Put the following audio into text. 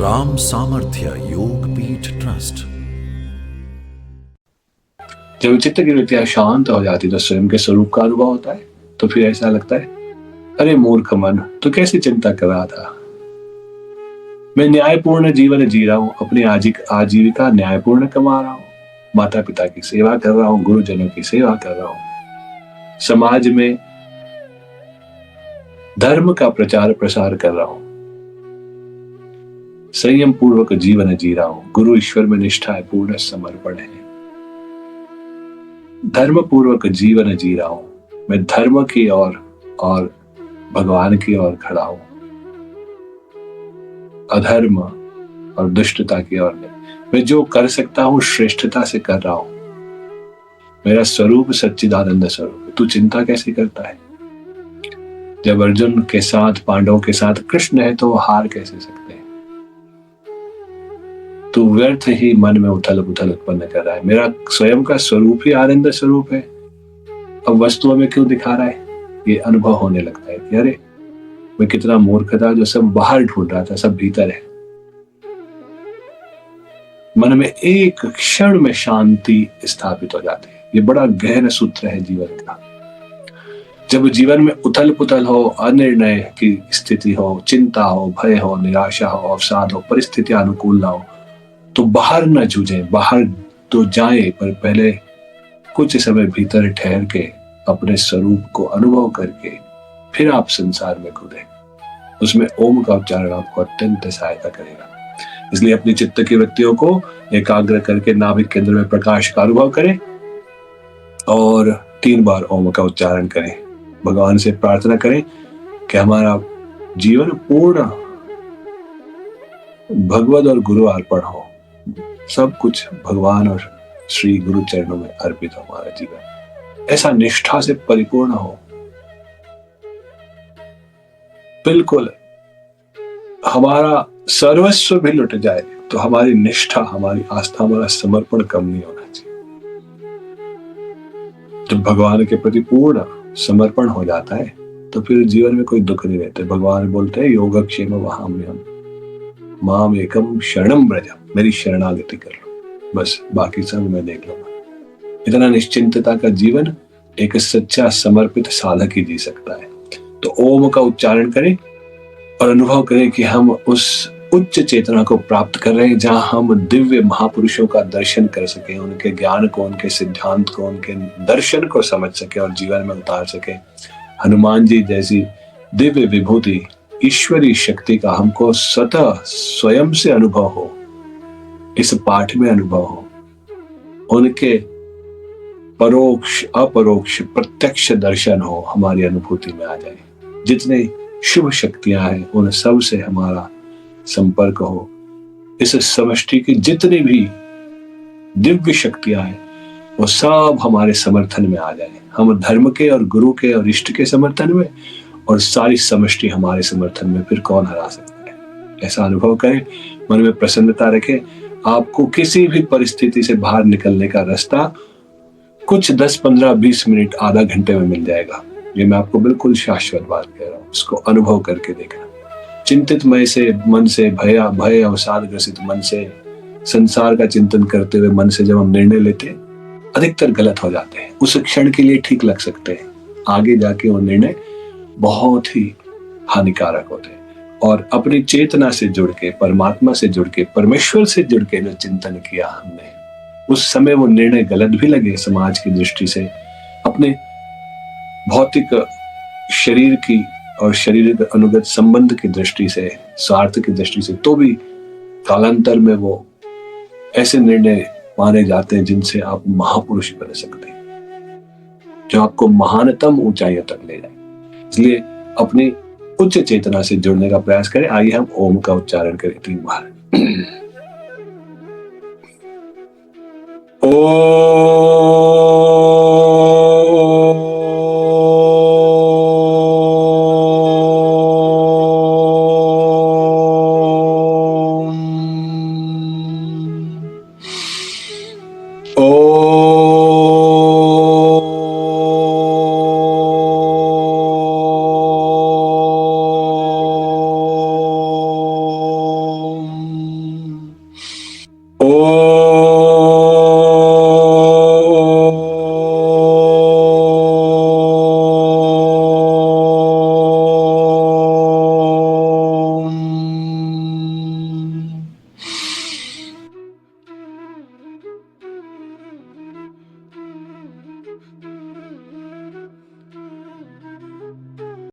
राम सामर्थ्य योग पीठ ट्रस्ट। जब चित्त की वृत्तियां शांत हो जाती तो स्वयं के स्वरूप का अनुभव होता है। तो फिर ऐसा लगता है, अरे मूर्ख मन, तो कैसी चिंता कर रहा था। मैं न्यायपूर्ण जीवन जी रहा हूँ, अपनी आजीविका न्यायपूर्ण कमा रहा हूँ, माता पिता की सेवा कर रहा हूँ, गुरुजनों की सेवा कर रहा हूँ, समाज में धर्म का प्रचार प्रसार कर रहा हूँ, संयम पूर्वक जीवन जी रहा हूँ, गुरु ईश्वर में निष्ठा है, पूर्ण समर्पण है, धर्म पूर्वक जीवन जी रहा हूँ, मैं धर्म की ओर और भगवान की ओर खड़ा हूं, अधर्म और दुष्टता की ओर नहीं। मैं जो कर सकता हूं श्रेष्ठता से कर रहा हूं, मेरा स्वरूप सच्चिदानंद स्वरूप है। तू चिंता कैसे करता है? जब अर्जुन के साथ पांडवों के साथ कृष्ण है तो वो हार कैसे सकते हैं? तू व्यर्थ ही मन में उथल पुथल उत्पन्न कर रहा है। मेरा स्वयं का स्वरूप ही आनंद स्वरूप है, अब वस्तुओं में क्यों दिखा रहा है? ये अनुभव होने लगता है कि अरे मैं कितना मूर्ख था, जो सब बाहर ढूंढ रहा था सब भीतर है। मन में एक क्षण में शांति स्थापित हो जाती है। ये बड़ा गहन सूत्र है जीवन का। जब जीवन में उथल पुथल हो, अनिर्णय की स्थिति हो, चिंता हो, भय हो, निराशा हो, अवसाद हो, परिस्थितियां अनुकूल ना हो, तो बाहर न जूझे, बाहर तो जाए पर पहले कुछ समय भीतर ठहर के अपने स्वरूप को अनुभव करके फिर आप संसार में कूदें। उसमें ओम का उच्चारण आपको अत्यंत सहायता करेगा। इसलिए अपनी चित्त की वृत्तियों को एकाग्र करके नाभिक केंद्र में प्रकाश का अनुभव करें और 3 बार ओम का उच्चारण करें। भगवान से प्रार्थना करें कि हमारा जीवन पूर्ण भगवद और गुरु अर्पण हो, सब कुछ भगवान और श्री गुरु चरणों में अर्पित हो हमारा जीवन, ऐसा निष्ठा से परिपूर्ण हो। बिल्कुल हमारा सर्वस्व भी लुट जाए तो हमारी निष्ठा, हमारी आस्था, हमारा समर्पण कम नहीं होना चाहिए। जब भगवान के प्रति पूर्ण समर्पण हो जाता है तो फिर जीवन में कोई दुख नहीं रहते। भगवान बोलते हैं योगक्षेम वहाम्यहम् माम एकम शरणम व्रज, मेरी शरणागति कर लो, बस बाकी सब मैं देख लूंगा। इतना निश्चिंतता का जीवन एक सच्चा समर्पित साधक ही जी सकता है। तो ओम का उच्चारण करें और अनुभव करें कि हम उस उच्च चेतना को प्राप्त कर रहे हैं जहां हम दिव्य महापुरुषों का दर्शन कर सके, उनके ज्ञान को, उनके सिद्धांत को, उनके दर्शन को समझ सके और जीवन में उतार सके। हनुमान जी जैसी दिव्य विभूति, ईश्वरी शक्ति का हमको स्वतः स्वयं से अनुभव हो, इस पाठ में अनुभव हो, उनके परोक्ष अपरोक्ष प्रत्यक्ष दर्शन हो, हमारी अनुभूति में आ जाए। जितने शुभ शक्तियां हैं उन सब से हमारा संपर्क हो। इस समष्टि की जितनी भी दिव्य शक्तियां हैं वो सब हमारे समर्थन में आ जाए। हम धर्म के और गुरु के और इष्ट के समर्थन में, और सारी समष्टि हमारे समर्थन में, फिर कौन हरा सकता है? ऐसा अनुभव करें, मन में प्रसन्नता रखें। आपको किसी भी परिस्थिति से बाहर निकलने का रास्ता कुछ 10, 15, 20 मिनट, आधा घंटे में मिल जाएगा। ये मैं आपको बिल्कुल शाश्वत बात कह रहा हूँ, इसको अनुभव करके देखना। चिंतित मन से भय अवसाद ग्रसित मन से, संसार का चिंतन करते हुए मन से जब हम निर्णय लेते हैं, अधिकतर गलत हो जाते हैं। उस क्षण के लिए ठीक लग सकते हैं, आगे जाके वो निर्णय बहुत ही हानिकारक होते हैं। और अपनी चेतना से जुड़ के, परमात्मा से जुड़ के, परमेश्वर से जुड़ के जो चिंतन किया हमने, उस समय वो निर्णय गलत भी लगे समाज की दृष्टि से, अपने भौतिक शरीर की और शरीर अनुगत संबंध की दृष्टि से, स्वार्थ की दृष्टि से, तो भी कालांतर में वो ऐसे निर्णय माने जाते हैं जिनसे आप महापुरुष बन सकते हैं, जो आपको महानतम ऊंचाइयों तक ले जाए। इसलिए अपनी उच्च चेतना से जुड़ने का प्रयास करें। आइए हम ओम का उच्चारण करें 3 बार। ओ